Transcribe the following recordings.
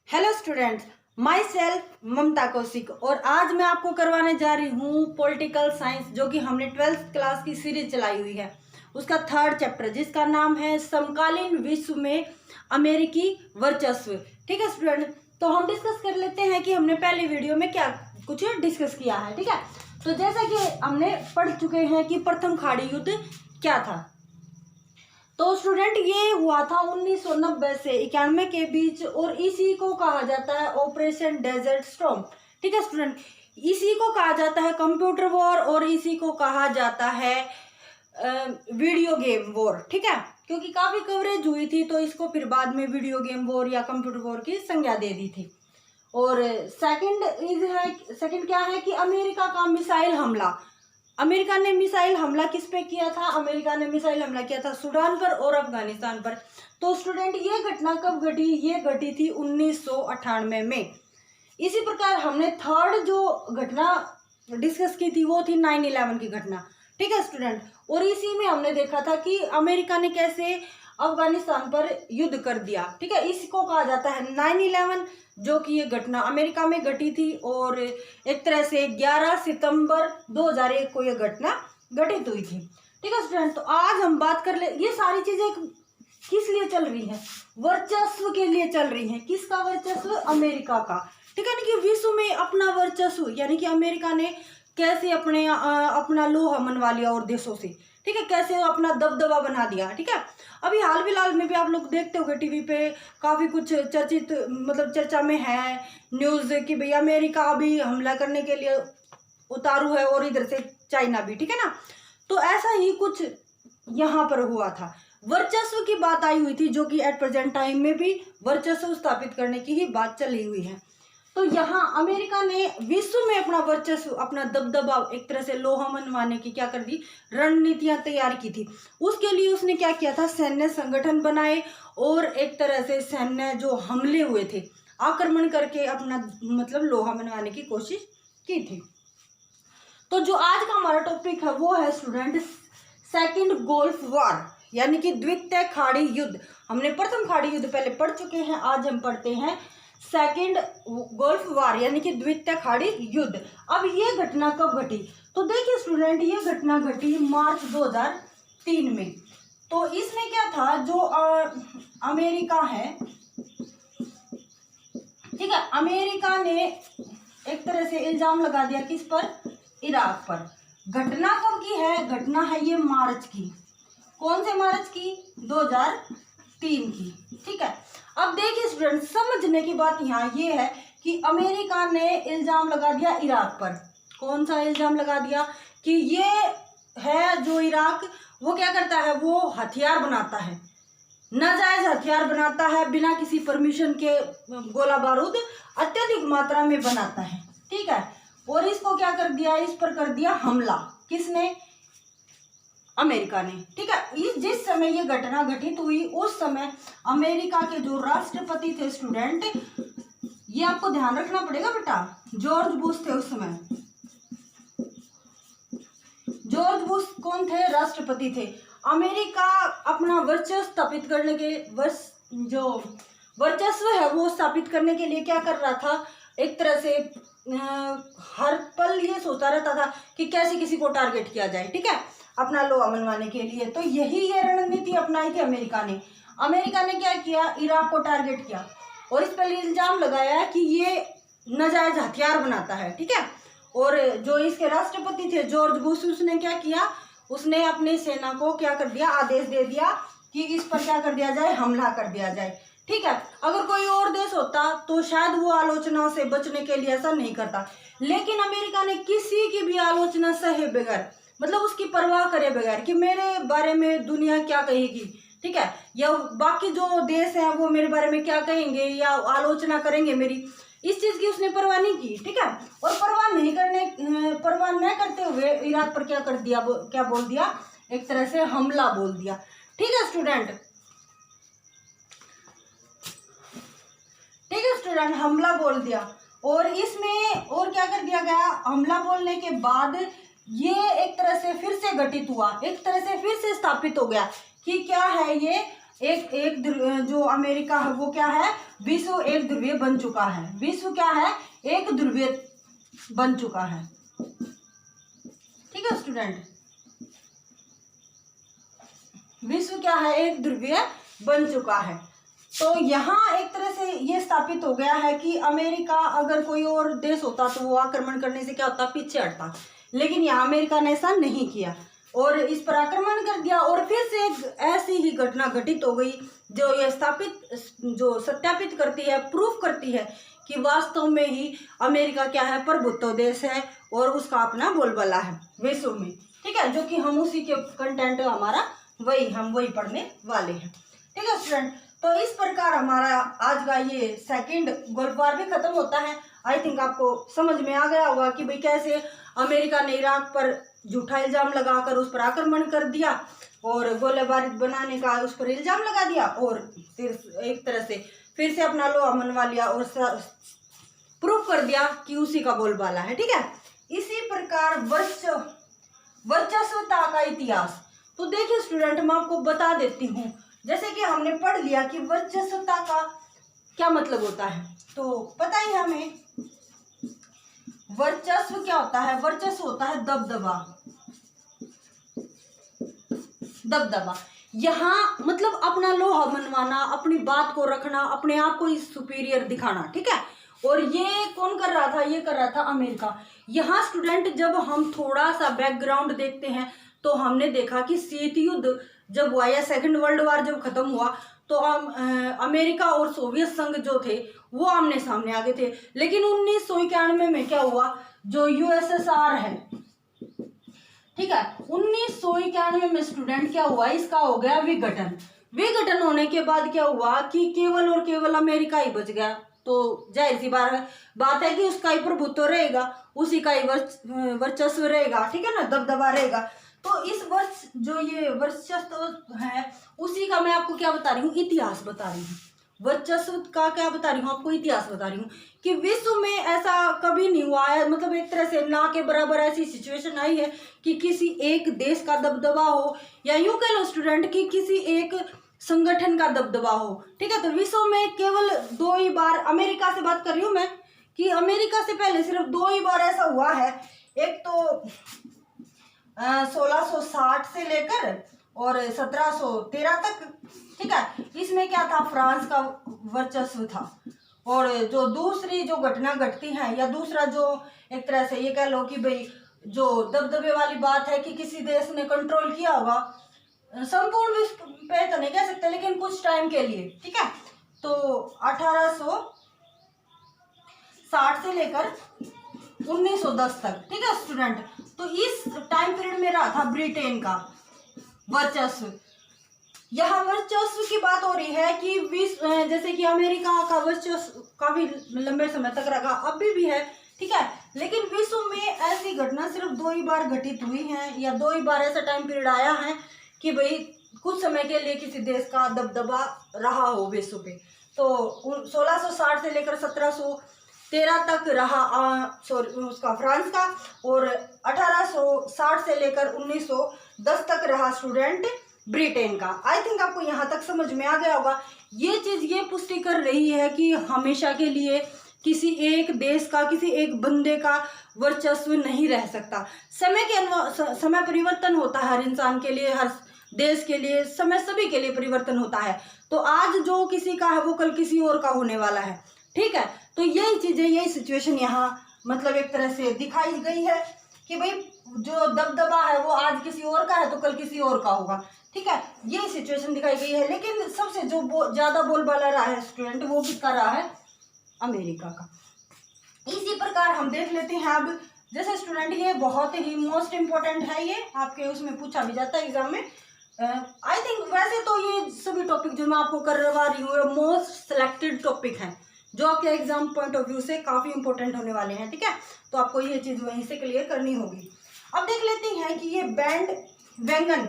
Hello students, my self ममता कौशिक और आज मैं आपको करवाने जा रही हूँ पॉलिटिकल साइंस, जो कि हमने 12th क्लास की सीरीज चलाई हुई है। उसका 3rd चैप्टर जिसका नाम है समकालीन विश्व में अमेरिकी वर्चस्व। ठीक है स्टूडेंट, तो हम डिस्कस कर लेते हैं कि हमने पहले वीडियो में क्या कुछ डिस्कस किया है। ठीक है, तो जैसा कि हमने पढ़ चुके हैं कि प्रथम खाड़ी युद्ध क्या था। तो स्टूडेंट ये हुआ था 1990 से 91 के बीच और इसी को कहा जाता है ऑपरेशन डेजर्ट स्टॉर्म। ठीक है स्टूडेंट, इसी को कहा जाता है कंप्यूटर वॉर और इसी को कहा जाता है वीडियो गेम वॉर। ठीक है, क्योंकि काफी कवरेज हुई थी तो इसको फिर बाद में वीडियो गेम वॉर या कंप्यूटर वॉर की संज्ञा दे दी थी। और सेकंड क्या है कि अमेरिका का मिसाइल हमला। अमेरिका ने मिसाइल हमला किस पे किया था? अमेरिका ने मिसाइल हमला किया था सूडान पर और अफगानिस्तान पर। तो स्टूडेंट ये घटना कब घटी? ये घटी थी 1998 में। इसी प्रकार हमने 3rd जो घटना डिस्कस की थी वो थी 9/11 की घटना। ठीक है स्टूडेंट, और इसी में हमने देखा था कि अमेरिका ने कैसे अफगानिस्तान पर युद्ध कर दिया। ठीक है, इसको कहा जाता है 9/11, जो कि ये घटना अमेरिका में घटी थी और एक तरह से 11 सितंबर 2001 को ये घटना घटित हुई थी। ठीक है स्टूडेंट, तो आज हम बात कर ले, ये सारी चीजें किस लिए चल रही हैं? वर्चस्व के लिए चल रही हैं। किसका वर्चस्व? अमेरिका का। ठीक है ना, कि विश्व में अपना वर्चस्व, यानी कि अमेरिका ने कैसे अपना लोहा मनवा लिया और देशों से। ठीक है, कैसे अपना दबदबा बना दिया। ठीक है, अभी हाल फिलहाल में भी आप लोग देखते होंगे टीवी पे काफी कुछ चर्चित, मतलब चर्चा में है न्यूज कि भाई अमेरिका अभी हमला करने के लिए उतारू है और इधर से चाइना भी। ठीक है ना, तो ऐसा ही कुछ यहाँ पर हुआ था। वर्चस्व की बात आई हुई थी, जो कि एट प्रेजेंट टाइम में भी वर्चस्व स्थापित करने की ही बात चली हुई है। तो यहाँ अमेरिका ने विश्व में अपना वर्चस्व, अपना दबदबा, एक तरह से लोहा मनवाने की क्या कर दी, रणनीतियां तैयार की थी। उसके लिए उसने क्या किया था? सैन्य संगठन बनाए और एक तरह से सैन्य जो हमले हुए थे, आक्रमण करके अपना मतलब लोहा मनवाने की कोशिश की थी। तो जो आज का हमारा टॉपिक है वो है स्टूडेंट सेकंड गल्फ वॉर, यानी कि द्वितीय खाड़ी युद्ध। हमने प्रथम खाड़ी युद्ध पहले पढ़ चुके हैं, आज हम पढ़ते हैं सेकंड गल्फ वॉर, यानी कि द्वितीय खाड़ी युद्ध। अब ये घटना कब घटी? तो देखिए स्टूडेंट, ये घटना घटी मार्च 2003 में। तो इसमें क्या था, जो अमेरिका है, ठीक है, अमेरिका ने एक तरह से इल्जाम लगा दिया किस पर? इराक पर। घटना कब की है? घटना है ये मार्च की। कौन से मार्च की? 2003 की। ठीक है, अब देखिए स्टूडेंट, समझने की बात यहाँ ये है कि अमेरिका ने इल्जाम लगा दिया इराक पर। कौन सा इल्जाम लगा दिया? कि ये है जो इराक, वो क्या करता है? वो हथियार बनाता है, नाजायज हथियार बनाता है, बिना किसी परमिशन के गोला बारूद अत्यधिक मात्रा में बनाता है। ठीक है, और इसको क्या कर दिया? इस पर कर दिया हमला। किसने? अमेरिका ने। ठीक है, जिस समय ये घटना घटित हुई उस समय अमेरिका के जो राष्ट्रपति थे स्टूडेंट, ये आपको ध्यान रखना पड़ेगा बेटा, जॉर्ज बुश थे उस समय। जॉर्ज बुश कौन थे? राष्ट्रपति थे। अमेरिका अपना वर्चस्व स्थापित करने के जो वर्चस्व है वो स्थापित करने के लिए क्या कर रहा था? एक तरह से हर पल ये सोचता रहता था कि कैसे किसी को टारगेट किया जाए। ठीक है, अपना लोहा मनवाने के लिए। तो यही ये रणनीति अपनाई थी अमेरिका ने। अमेरिका ने क्या किया? इराक को टारगेट किया और इस पर इल्जाम लगाया कि ये नाजायज हथियार बनाता है। ठीक है, और जो इसके राष्ट्रपति थे जॉर्ज बुश, उसने क्या किया? उसने अपनी सेना को क्या कर दिया? आदेश दे दिया कि इस पर क्या कर दिया जाए? हमला कर दिया जाए। ठीक है, अगर कोई और देश होता तो शायद वो आलोचना से बचने के लिए ऐसा नहीं करता, लेकिन अमेरिका ने किसी की भी आलोचना सहे बगैर, मतलब उसकी परवाह करे बगैर कि मेरे बारे में दुनिया क्या कहेगी, ठीक है, या बाकी जो देश हैं वो मेरे बारे में क्या कहेंगे या आलोचना करेंगे मेरी, इस चीज की उसने परवाह नहीं की। ठीक है, और परवाह न करते हुए इराक पर क्या कर दिया? क्या बोल दिया? एक तरह से हमला बोल दिया। ठीक है स्टूडेंट, हमला बोल दिया। और इसमें और क्या कर दिया गया? हमला बोलने के बाद ये एक तरह से फिर से घटित हुआ, एक तरह से फिर से स्थापित हो गया कि क्या है ये एक एक जो अमेरिका है वो क्या है, विश्व एक ध्रुवीय बन चुका है। विश्व क्या है, एक ध्रुवीय बन चुका है। ठीक है स्टूडेंट, विश्व क्या है, एक ध्रुवीय बन चुका है। तो यहाँ एक तरह से ये स्थापित हो गया है कि अमेरिका, अगर कोई और देश होता तो वो आक्रमण करने से क्या होता, पीछे हटता, लेकिन यहाँ अमेरिका ने ऐसा नहीं किया और इस पर आक्रमण कर दिया। और फिर से एक ऐसी ही घटना घटित हो गई जो ये जो सत्यापित करती है, प्रूफ करती है कि वास्तव में ही अमेरिका क्या है, प्रभुत्व देश है और उसका अपना बोलबाला है विश्व में। ठीक है, जो कि हम उसी के कंटेंट हमारा हम वही पढ़ने वाले हैं। ठीक है स्टूडेंट, तो इस प्रकार हमारा आज का ये सेकंड गोल्फ वार भी खत्म होता है। आई थिंक आपको समझ में आ गया होगा कि भाई कैसे अमेरिका ने इराक पर झूठा इल्जाम लगाकर उस पर आक्रमण कर दिया और गोले बारूद बनाने का उस पर इल्जाम लगा दिया और फिर एक तरह से फिर से अपना लोहा मनवा लिया और प्रूफ कर दिया कि उसी का बोलबाला है। ठीक है, इसी प्रकार वर्चस्वता का इतिहास। तो देखिए स्टूडेंट, मैं आपको बता देती हूँ, जैसे कि हमने पढ़ लिया कि वर्चस्वता का क्या मतलब होता है, तो पता ही हमें वर्चस्व क्या होता है। वर्चस्व होता है दबदबा। दबदबा यहाँ मतलब अपना लोहा मनवाना, अपनी बात को रखना, अपने आप को सुपीरियर दिखाना। ठीक है, और ये कौन कर रहा था, ये कर रहा था अमेरिका। यहाँ स्टूडेंट जब हम थोड़ा सा बैकग्राउंड देखते हैं तो हमने देखा कि शीत युद्ध जब हुआ या सेकंड वर्ल्ड वार जब खत्म हुआ तो अमेरिका और सोवियत संघ जो थे वो आमने सामने आ गए थे। लेकिन 1991 में क्या हुआ, जो यूएसएसआर है, ठीक है, 1991 में स्टूडेंट क्या हुआ, इसका हो गया विघटन। विघटन होने के बाद क्या हुआ कि केवल और केवल अमेरिका ही बच गया। तो जाहिर सी बात है कि उसका ही प्रभुत्व रहेगा, उसी का ही वर्चस्व रहेगा। ठीक है ना, दबदबा रहेगा। तो इस जो ये वर्चस्व है उसी का मैं आपको क्या बता रही हूँ, इतिहास बता रही हूँ। वर्चस्व का क्या बता रही हूँ, आपको इतिहास बता रही हूँ कि विश्व में ऐसा कभी नहीं हुआ है, मतलब एक तरह से ना के बराबर ऐसी सिचुएशन आई है कि किसी एक देश का दबदबा हो, या यूं कह लो स्टूडेंट कि किसी एक संगठन का दबदबा हो। ठीक है, तो विश्व में केवल 2 ही बार, अमेरिका से बात कर रही हूँ मैं, कि अमेरिका से पहले सिर्फ 2 ही बार ऐसा हुआ है। एक तो 1660 से लेकर और 1713 तक। ठीक है, इसमें क्या था, फ्रांस का वर्चस्व था। और जो दूसरी जो घटना घटती है, या दूसरा जो एक तरह से ये कह लो कि भाई जो दबदबे वाली बात है कि किसी देश ने कंट्रोल किया होगा, संपूर्ण विश्व पे तो नहीं कह सकते लेकिन कुछ टाइम के लिए। ठीक है, तो 1860 से लेकर 1910 तक। ठीक है स्टूडेंट, तो इस टाइम पीरियड में रहा था ब्रिटेन का वर्चस्व। यहाँ वर्चस्व की बात हो रही है कि विश्व, जैसे कि अमेरिका का वर्चस्व काफी लंबे समय तक रहा, अभी भी है। ठीक है, लेकिन विश्व में ऐसी घटना सिर्फ 2 ही बार घटित हुई है, या 2 ही बार ऐसा टाइम पीरियड आया है कि भाई कुछ समय के लिए किसी देश का दबदबा रहा हो विश्व पे। तो 1660 से लेकर 1713 तक रहा उसका फ्रांस का, और 1860 से लेकर 1910 तक रहा स्टूडेंट ब्रिटेन का। आई थिंक आपको यहाँ तक समझ में आ गया होगा। ये चीज ये पुष्टि कर रही है कि हमेशा के लिए किसी एक देश का, किसी एक बंदे का वर्चस्व नहीं रह सकता। समय परिवर्तन होता है हर इंसान के लिए, हर देश के लिए, समय सभी के लिए परिवर्तन होता है। तो आज जो किसी का है वो कल किसी और का होने वाला है। ठीक है, तो यही चीजें, यही सिचुएशन यहाँ मतलब एक तरह से दिखाई गई है कि भाई जो दबदबा है वो आज किसी और का है तो कल किसी और का होगा। ठीक है, यही सिचुएशन दिखाई गई है। लेकिन सबसे जो ज्यादा बोलबाला रहा है स्टूडेंट, वो किसका रहा है, अमेरिका का। इसी प्रकार हम देख लेते हैं अब, जैसे स्टूडेंट ये बहुत ही मोस्ट इम्पोर्टेंट है, ये आपके उसमें पूछा भी जाता है एग्जाम में। आई थिंक वैसे तो ये सभी टॉपिक जो मैं आपको करवा रही हूँ मोस्ट सिलेक्टेड टॉपिक हैं जो आपके एग्जाम पॉइंट ऑफ व्यू से काफी इंपॉर्टेंट होने वाले हैं। ठीक है, तो आपको ये चीज वहीं से क्लियर करनी होगी। अब देख लेते हैं कि ये बैंड वैगन,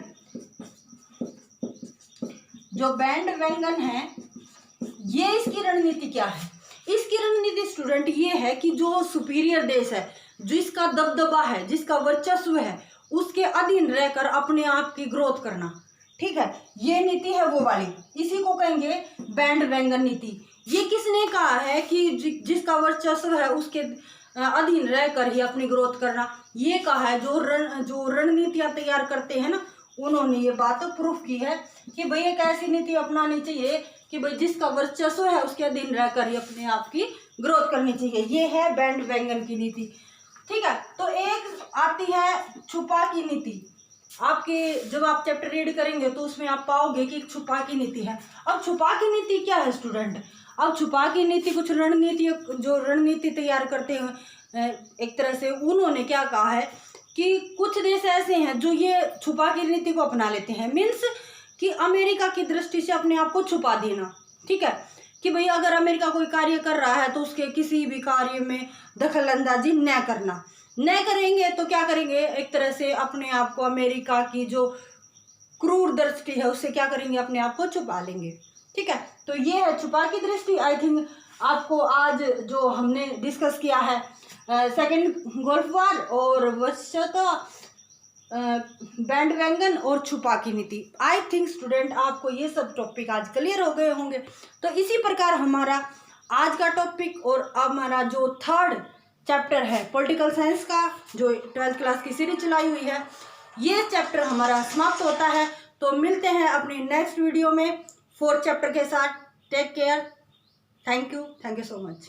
जो बैंड वैगन है, ये इसकी रणनीति क्या है। इसकी रणनीति स्टूडेंट ये है कि जो सुपीरियर देश है, जिसका दबदबा है, जिसका वर्चस्व है, उसके अधीन रहकर अपने आप की ग्रोथ करना। ठीक है, ये नीति है वो वाली, इसी को कहेंगे बैंड वैगन नीति। ये किसने कहा है कि जिसका वर्चस्व है उसके अधीन रहकर ही अपनी ग्रोथ करना, ये कहा है जो रणनीतियां तैयार करते हैं ना, उन्होंने ये बात प्रूफ की है कि भाई एक ऐसी नीति अपनानी चाहिए कि भाई जिसका वर्चस्व है उसके अधीन रहकर ही अपने आप की ग्रोथ करनी चाहिए। ये है बैंड वैगन की नीति, ठीक है। तो एक आती है छुपा की नीति। आपके जब आप चैप्टर रीड करेंगे तो उसमें आप पाओगे कि एक छुपा की नीति है। अब छुपा की नीति क्या है स्टूडेंट? अब छुपा की नीति कुछ रणनीति तैयार करते हैं, एक तरह से उन्होंने क्या कहा है कि कुछ देश ऐसे हैं जो ये छुपा की नीति को अपना लेते हैं। मीन्स कि अमेरिका की दृष्टि से अपने आप को छुपा देना, ठीक है, कि भाई अगर अमेरिका कोई कार्य कर रहा है तो उसके किसी भी कार्य में दखल अंदाजी न करना। न करेंगे तो क्या करेंगे, एक तरह से अपने आप को अमेरिका की जो क्रूर दृष्टि है उससे क्या करेंगे, अपने आप को छुपा लेंगे, ठीक है। तो ये है छुपा की दृष्टि। आई थिंक आपको आज जो हमने डिस्कस किया है सेकेंड गल्फ वॉर और वस्तुतः बैंड वैगन और छुपा की नीति, आई थिंक स्टूडेंट आपको ये सब टॉपिक आज क्लियर हो गए होंगे। तो इसी प्रकार हमारा आज का टॉपिक और हमारा जो थर्ड चैप्टर है पॉलिटिकल साइंस का, जो 12th क्लास की सीरीज चलाई हुई है, ये चैप्टर हमारा समाप्त होता है। तो मिलते हैं अपनी नेक्स्ट वीडियो में 4th चैप्टर के साथ। Take care, thank you so much.